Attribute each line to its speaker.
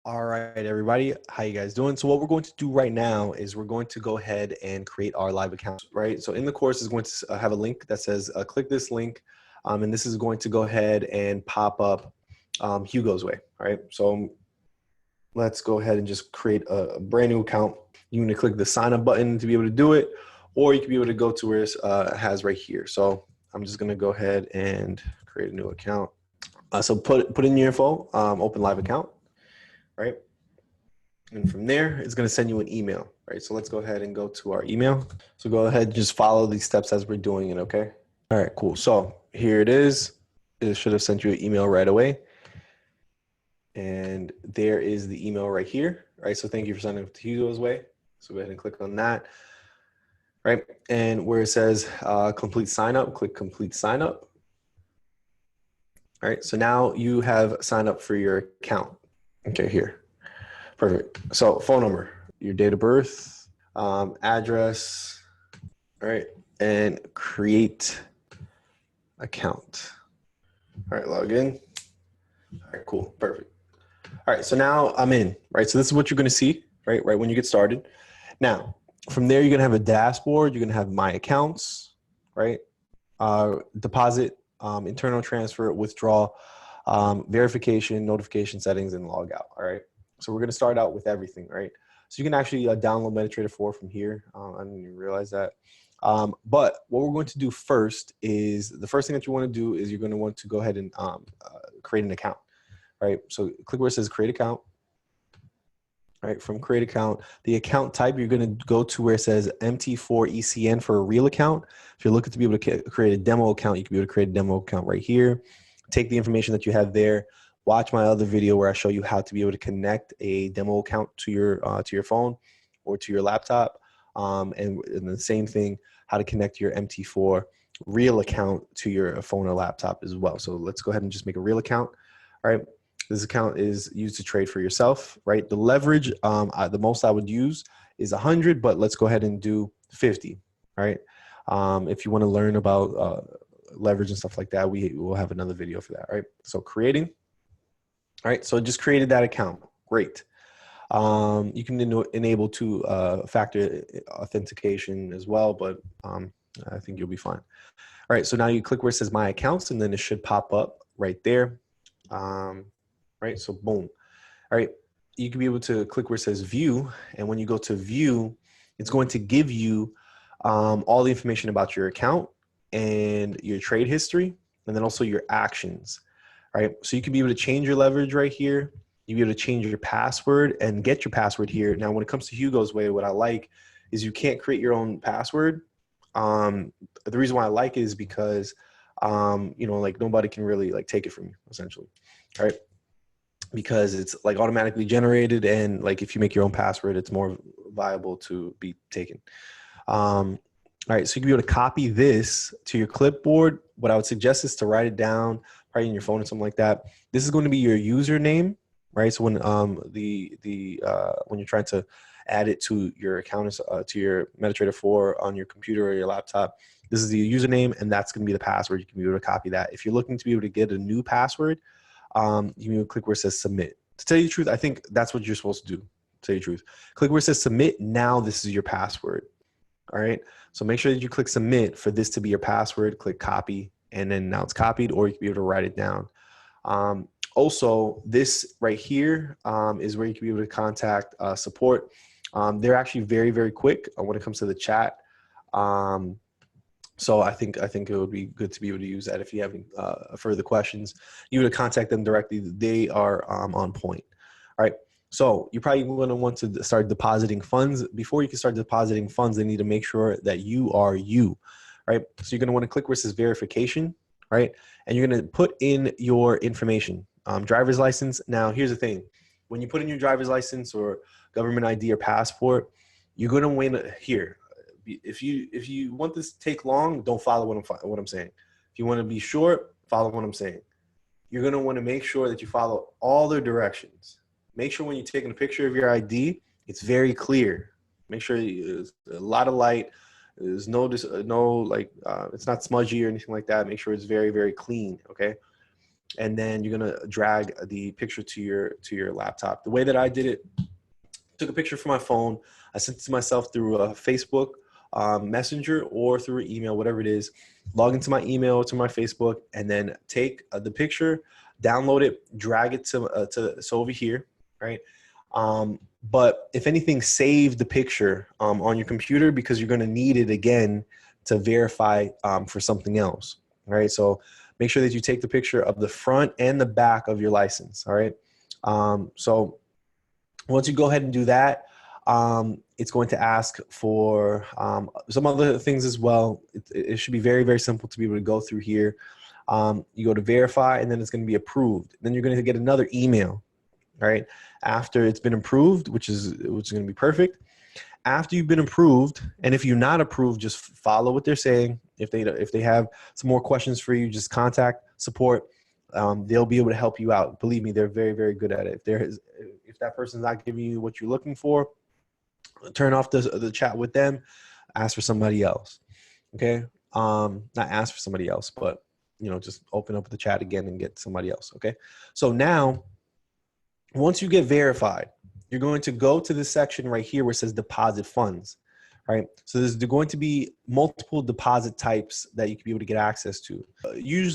Speaker 1: All right, everybody, how you guys doing? So what we're going to do right now is we're going to go ahead and create our live account, right? So in the course is going to have a link that says click this link, and this is going to go ahead and pop up HugosWay, all right? So let's go ahead and just create a brand new account. You can click the sign up button to be able to do it, or you can be able to go to where it has right here. So I'm just gonna go ahead and create a new account. So put in your info, open live account. Right? And from there, it's going to send you an email, right? So let's go ahead and go to our email. So go ahead and just follow these steps as we're doing it, okay? All right, cool. So here it is. It should have sent you an email right away. And there is the email right here, right? So thank you for signing up to HugosWay. So go ahead and click on that, right? And where it says complete sign up, click complete sign up. All right, so now you have signed up for your account. Okay, here. Perfect. So phone number, your date of birth, address, all right, and create account. All right, log in. All right, cool, perfect. All right, so now I'm in, right? So this is what you're gonna see, right when you get started. Now, from there, you're gonna have a dashboard, you're gonna have my accounts, right? Deposit, internal transfer, withdraw, verification, notification settings, and log out, all right? So we're going to start out with everything, right? So you can actually download MetaTrader 4 from here. I didn't even realize that. But what we're going to do first is, the first thing that you want to do is you're going to want to go ahead and create an account, right? So click where it says create account. Right, from create account, the account type, you're going to go to where it says MT4 ECN for a real account. If you're looking to be able to create a demo account, you can be able to create a demo account right here. Take the information that you have there. Watch my other video where I show you how to be able to connect a demo account to your phone or to your laptop. And the same thing, how to connect your MT4 real account to your phone or laptop as well. So let's go ahead and just make a real account. All right. This account is used to trade for yourself, right? The leverage, the most I would use is 100, but let's go ahead and do 50, right? If you want to learn about leverage and stuff like that, we will have another video for that, right? So creating, all right? So I just created that account, great. You can enable two-factor authentication as well, but I think you'll be fine. All right, so now you click where it says My Accounts, and then it should pop up right there. Right, so boom. All right, you can be able to click where it says View, and when you go to View, it's going to give you all the information about your account and your trade history, and then also your actions. All right, so you can be able to change your leverage right here. You'll be able to change your password and get your password here. Now, when it comes to HugosWay, what I like is you can't create your own password. The reason why I like it is because, you know, like nobody can really like take it from you, essentially, all right? Because it's like automatically generated, and like if you make your own password, it's more viable to be taken. All right, so you can be able to copy this to your clipboard. What I would suggest is to write it down, probably in your phone or something like that. This is going to be your username, right? So when when you're trying to add it to your account, to your MetaTrader 4 on your computer or your laptop, this is the username, and that's going to be the password. You can be able to copy that. If you're looking to be able to get a new password, you can click where it says submit. To tell you the truth, I think that's what you're supposed to do. To tell you the truth, click where it says submit. Now this is your password. All right. So make sure that you click submit for this to be your password. Click copy, and then now it's copied, or you can be able to write it down. Also, this right here is where you can be able to contact support. They're actually very, very quick when it comes to the chat. So I think it would be good to be able to use that if you have any further questions. You would contact them directly. They are on point. All right. So you're probably going to want to start depositing funds. Before you can start depositing funds, they need to make sure that you are you. Right. So you're going to want to click where it says verification. Right. And you're going to put in your information, driver's license. Now, here's the thing. When you put in your driver's license or government ID or passport, you're going to win here. If you want this to take long, don't follow what I'm saying. If you want to be short, follow what I'm saying. You're going to want to make sure that you follow all the directions. Make sure when you're taking a picture of your ID, it's very clear. Make sure there's a lot of light. There's it's not smudgy or anything like that. Make sure it's very, very clean, okay? and then you're gonna drag the picture to your laptop. The way that I did it, took a picture from my phone, I sent it to myself through a Facebook Messenger or through an email, whatever it is. Log into my email, to my Facebook, and then take the picture, download it, drag it to so over here, right? But if anything, save the picture on your computer, because you're going to need it again to verify for something else, right? So make sure that you take the picture of the front and the back of your license, all right? So once you go ahead and do that, it's going to ask for some other things as well. It should be very, very simple to be able to go through here. You go to verify, and then it's going to be approved. Then you're going to get another email, right? After it's been approved, which is going to be perfect. After you've been approved, and if you're not approved, just follow what they're saying. If they have some more questions for you, just contact support. They'll be able to help you out. Believe me, they're very, very good at it. If that person's not giving you what you're looking for, turn off the chat with them. Ask for somebody else. Okay, not ask for somebody else, but just open up the chat again and get somebody else. Okay, so now once you get verified, you're going to go to this section right here where it says deposit funds, right? So there's going to be multiple deposit types that you can be able to get access to. Usually